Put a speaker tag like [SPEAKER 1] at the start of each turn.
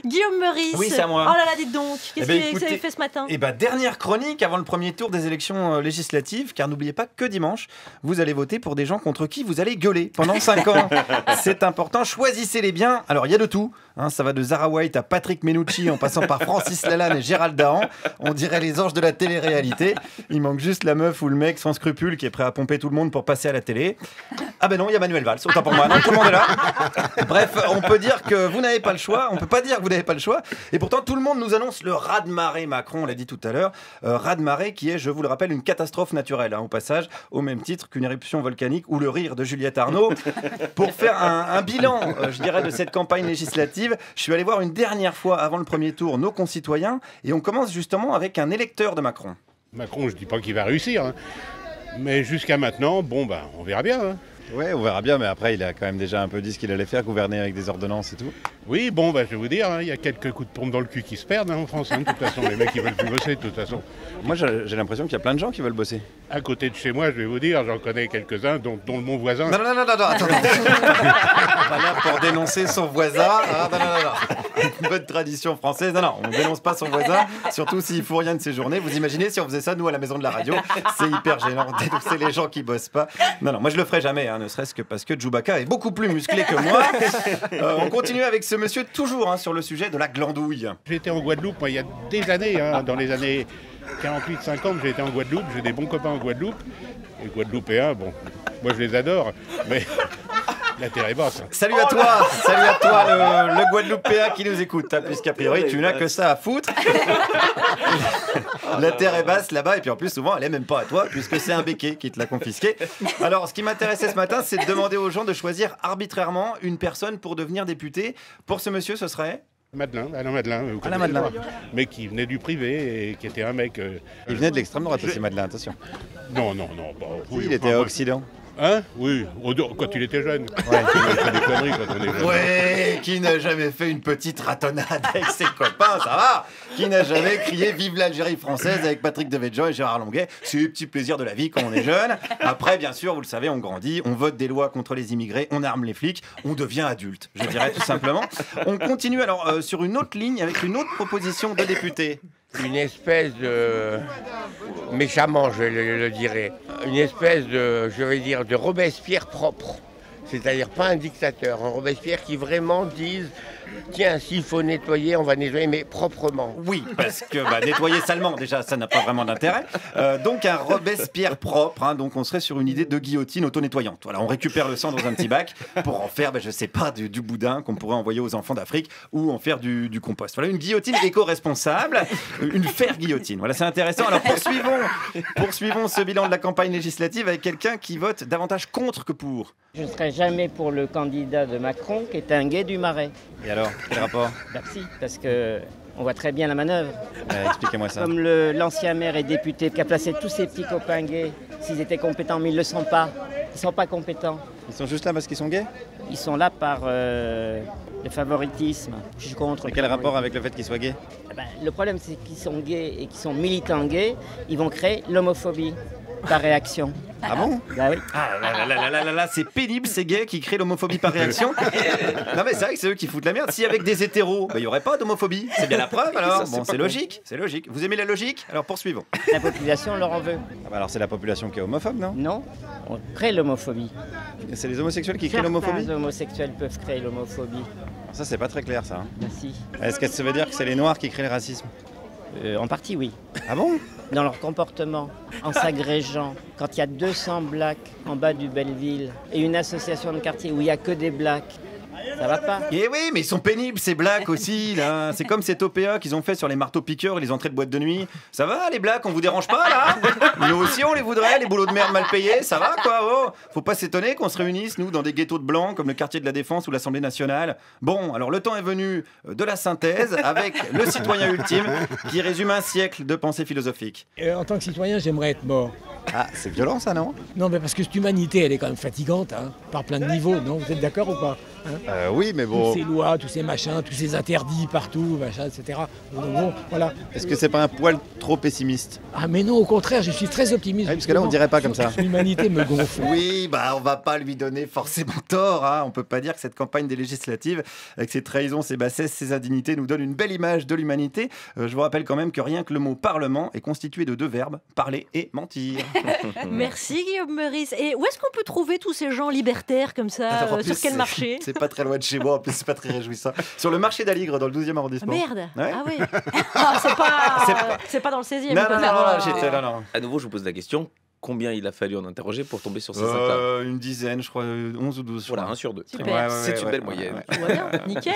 [SPEAKER 1] Guillaume Meurice.
[SPEAKER 2] Oui, c'est à moi.
[SPEAKER 1] Oh là là, dites donc, qu'est-ce que vous avez fait ce matin?
[SPEAKER 2] Dernière chronique avant le premier tour des élections législatives, car n'oubliez pas que dimanche, vous allez voter pour des gens contre qui vous allez gueuler pendant 5 ans. C'est important, choisissez-les bien. Alors, il y a de tout. Hein, ça va de Zara White à Patrick Menucci, en passant par Francis Lalanne et Gérald Dahan. On dirait les anges de la télé-réalité. Il manque juste la meuf ou le mec sans scrupules qui est prêt à pomper tout le monde pour passer à la télé. Ah ben non, il y a Manuel Valls, autant pour moi. Non, tout le monde est là. Bref, on peut dire que vous n'avez pas le choix. On peut pas dire que vous n'avez pas le choix. Et pourtant, tout le monde nous annonce le raz-de-marée Macron, on l'a dit tout à l'heure. Raz-de-marée qui est, je vous le rappelle, une catastrophe naturelle, hein, au passage, au même titre qu'une éruption volcanique ou le rire de Juliette Arnaud. Pour faire un bilan, je dirais, de cette campagne législative, je suis allé voir une dernière fois avant le premier tour nos concitoyens et on commence justement avec un électeur de Macron.
[SPEAKER 3] Macron, je dis pas qu'il va réussir, hein. Mais jusqu'à maintenant, bon, ben, on verra bien. Hein.
[SPEAKER 4] Ouais, on verra bien, mais après, il a quand même déjà un peu dit ce qu'il allait faire, gouverner avec des ordonnances et tout.
[SPEAKER 3] Oui, bon, ben, je vais vous dire, hein, il y a quelques coups de pompe dans le cul qui se perdent hein, en France. Hein, de toute façon, les mecs, ils veulent plus bosser, de toute façon.
[SPEAKER 4] Moi, j'ai l'impression qu'il y a plein de gens qui veulent bosser.
[SPEAKER 3] À côté de chez moi, je vais vous dire, j'en connais quelques-uns, dont mon voisin.
[SPEAKER 2] Non, attends. Pas là pour dénoncer son voisin. Ah, non. Une bonne tradition française. Non, on dénonce pas son voisin, surtout s'il fout rien de ses journées. Vous imaginez si on faisait ça, nous, à la maison de la radio? C'est hyper gênant, dénoncer les gens qui bossent pas. Non, moi je le ferai jamais, hein, ne serait-ce que parce que Chewbacca est beaucoup plus musclé que moi. On continue avec ce monsieur, toujours hein, sur le sujet de la glandouille.
[SPEAKER 3] J'étais en Guadeloupe, moi, il y a des années, hein, dans les années 48-50, j'ai été en Guadeloupe, j'ai des bons copains en Guadeloupe. Les Guadeloupéens, bon, moi je les adore, mais la terre est basse.
[SPEAKER 2] Salut à toi, le Guadeloupéen qui nous écoute, hein, puisqu'a priori tu n'as que ça à foutre. La terre est basse là-bas, et puis en plus souvent elle est même pas à toi, puisque c'est un béquet qui te l'a confisqué. Alors ce qui m'intéressait ce matin, c'est de demander aux gens de choisir arbitrairement une personne pour devenir député. Pour ce monsieur, ce serait
[SPEAKER 3] Alain Madelin.
[SPEAKER 2] Alain Madelin.
[SPEAKER 3] Mais qui venait du privé et qui était un mec...
[SPEAKER 4] Il venait de l'extrême droite aussi, Madelin, attention.
[SPEAKER 3] Non. Bah, oui,
[SPEAKER 4] il était à Occident.
[SPEAKER 3] Hein? Oui, quand il était jeune. Ouais. Il fait des conneries quand on est jeune.
[SPEAKER 2] Ouais, qui n'a jamais fait une petite ratonnade avec ses copains, ça va? Qui n'a jamais crié Vive l'Algérie française avec Patrick Devedjian et Gérard Longuet? C'est le petit plaisir de la vie quand on est jeune. Après, bien sûr, vous le savez, on grandit, on vote des lois contre les immigrés, on arme les flics, on devient adulte, je dirais tout simplement. On continue alors sur une autre ligne avec une autre proposition de député.
[SPEAKER 5] Une espèce de, méchamment je le dirais, une espèce de, je vais dire, de Robespierre propre. C'est-à-dire pas un dictateur, un Robespierre qui vraiment dise tiens, s'il faut nettoyer, on va nettoyer, mais proprement.
[SPEAKER 2] Oui, parce que nettoyer salement, déjà, ça n'a pas vraiment d'intérêt. Donc un Robespierre propre, hein, donc on serait sur une idée de guillotine auto-nettoyante. Voilà, on récupère le sang dans un petit bac pour en faire, je sais pas, du boudin qu'on pourrait envoyer aux enfants d'Afrique ou en faire du compost. Voilà, une guillotine éco-responsable, une fer-guillotine. Voilà, c'est intéressant. Alors poursuivons ce bilan de la campagne législative avec quelqu'un qui vote davantage contre que pour.
[SPEAKER 6] Je ne serai jamais pour le candidat de Macron, qui est un guet du Marais.
[SPEAKER 4] Et alors, quel rapport?
[SPEAKER 6] Si, parce que on voit très bien la manœuvre.
[SPEAKER 4] Expliquez-moi ça.
[SPEAKER 6] Comme l'ancien maire et député qui a placé tous ces petits copains gays, s'ils étaient compétents, mais ils ne le sont pas. Ils ne sont pas compétents.
[SPEAKER 4] Ils sont juste là parce qu'ils sont gays?
[SPEAKER 6] Ils sont là par le favoritisme. Je suis contre.
[SPEAKER 4] Et quel rapport avec le fait qu'ils soient gays?
[SPEAKER 6] Le problème, c'est qu'ils sont gays et qu'ils sont militants gays, ils vont créer l'homophobie par réaction.
[SPEAKER 2] Ah bon?
[SPEAKER 6] Bah oui.
[SPEAKER 2] Ah là, c'est pénible ces gays qui créent l'homophobie par réaction. Non mais c'est vrai que c'est eux qui foutent la merde. Si avec des hétéros, il n'y aurait pas d'homophobie. C'est bien la preuve alors. Bon, c'est logique, c'est logique. Vous aimez la logique? Alors poursuivons.
[SPEAKER 6] La population leur en veut.
[SPEAKER 4] Alors c'est la population qui est homophobe, non?
[SPEAKER 6] Non, on crée l'homophobie.
[SPEAKER 4] C'est les homosexuels qui créent l'homophobie?
[SPEAKER 6] Les homosexuels peuvent créer l'homophobie.
[SPEAKER 4] Ça c'est pas très clair ça. Hein.
[SPEAKER 6] Merci.
[SPEAKER 4] Est-ce que ça veut dire que c'est les noirs qui créent le racisme?
[SPEAKER 6] En partie oui.
[SPEAKER 4] Ah bon?
[SPEAKER 6] Dans leur comportement, en s'agrégeant. Quand il y a 200 blacks en bas du Belleville et une association de quartier où il n'y a que des blacks, ça va pas.
[SPEAKER 2] Eh oui, mais ils sont pénibles ces blacks aussi là. C'est comme cet OPA qu'ils ont fait sur les marteaux-piqueurs et les entrées de boîtes de nuit. Ça va les blacks, on vous dérange pas là? Nous aussi on les voudrait, les boulots de merde mal payés, ça va quoi? Oh, faut pas s'étonner qu'on se réunisse nous dans des ghettos de blancs comme le quartier de la Défense ou l'Assemblée nationale. Bon, alors le temps est venu de la synthèse avec le citoyen ultime qui résume un siècle de pensée philosophique.
[SPEAKER 7] En tant que citoyen, j'aimerais être mort.
[SPEAKER 4] Ah, c'est violent ça, non?
[SPEAKER 7] Non, mais parce que cette humanité, elle est quand même fatigante, hein, par plein de niveaux, non? Vous êtes d'accord ou pas?
[SPEAKER 4] Oui, mais bon.
[SPEAKER 7] Tous ces lois, tous ces machins, tous ces interdits partout, machin, etc. Donc, bon, voilà.
[SPEAKER 4] Est-ce que c'est pas un poil trop pessimiste?
[SPEAKER 7] Ah mais non, au contraire, je suis très optimiste.
[SPEAKER 4] Oui, parce que là, on dirait pas comme ça.
[SPEAKER 7] L'humanité me gonfle.
[SPEAKER 2] Oui, bah on va pas lui donner forcément tort. Hein. On peut pas dire que cette campagne des législatives, avec ses trahisons, ses bassesses, ses indignités, nous donne une belle image de l'humanité. Je vous rappelle quand même que rien que le mot parlement est constitué de 2 verbes, parler et mentir.
[SPEAKER 1] Merci Guillaume Meurice. Et où est-ce qu'on peut trouver tous ces gens libertaires comme ça
[SPEAKER 2] Alors, en plus,
[SPEAKER 1] sur quel marché?
[SPEAKER 2] C'est pas très loin de chez moi, en plus c'est pas très réjouissant. Sur le marché d'Aligre, dans le 12e arrondissement.
[SPEAKER 1] Merde.
[SPEAKER 2] Ouais.
[SPEAKER 1] Ah oui. Ah, c'est pas dans le 16e.
[SPEAKER 2] Non, j'étais là, non.
[SPEAKER 8] À nouveau, je vous pose la question. Combien il a fallu en interroger pour tomber sur ces 5-là?
[SPEAKER 2] Une dizaine, je crois, 11 ou 12.
[SPEAKER 8] Voilà, 1 sur 2.
[SPEAKER 1] Super.
[SPEAKER 8] C'est une belle moyenne.
[SPEAKER 1] Tout va bien, nickel.